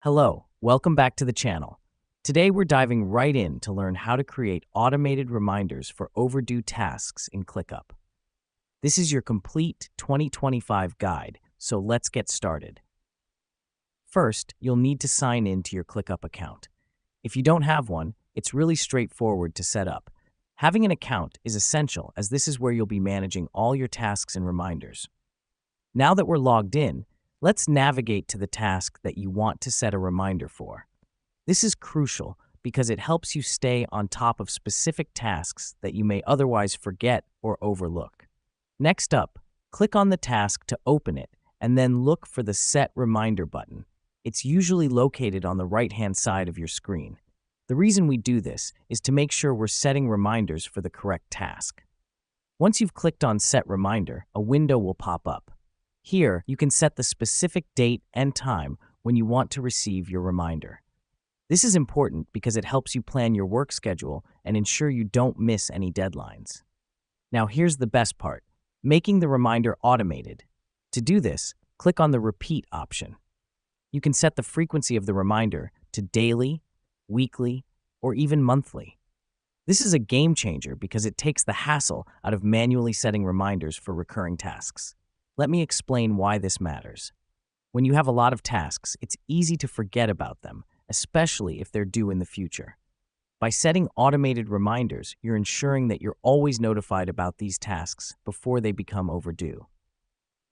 Hello, welcome back to the channel. Today we're diving right in to learn how to create automated reminders for overdue tasks in ClickUp. This is your complete 2025 guide, so let's get started. First, you'll need to sign in to your ClickUp account. If you don't have one, it's really straightforward to set up. Having an account is essential as this is where you'll be managing all your tasks and reminders. Now that we're logged in, let's navigate to the task that you want to set a reminder for. This is crucial because it helps you stay on top of specific tasks that you may otherwise forget or overlook. Next up, click on the task to open it and then look for the Set Reminder button. It's usually located on the right-hand side of your screen. The reason we do this is to make sure we're setting reminders for the correct task. Once you've clicked on Set Reminder, a window will pop up. Here, you can set the specific date and time when you want to receive your reminder. This is important because it helps you plan your work schedule and ensure you don't miss any deadlines. Now here's the best part, making the reminder automated. To do this, click on the Repeat option. You can set the frequency of the reminder to daily, weekly, or even monthly. This is a game changer because it takes the hassle out of manually setting reminders for recurring tasks. Let me explain why this matters. When you have a lot of tasks, it's easy to forget about them, especially if they're due in the future. By setting automated reminders, you're ensuring that you're always notified about these tasks before they become overdue.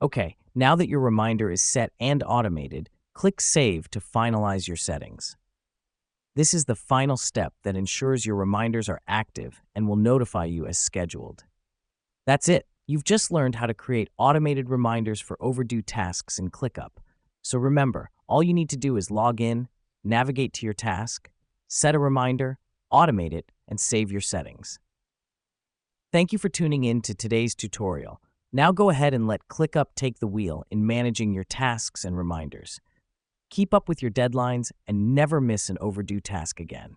Okay, now that your reminder is set and automated, click Save to finalize your settings. This is the final step that ensures your reminders are active and will notify you as scheduled. That's it. You've just learned how to create automated reminders for overdue tasks in ClickUp. So remember, all you need to do is log in, navigate to your task, set a reminder, automate it, and save your settings. Thank you for tuning in to today's tutorial. Now go ahead and let ClickUp take the wheel in managing your tasks and reminders. Keep up with your deadlines and never miss an overdue task again.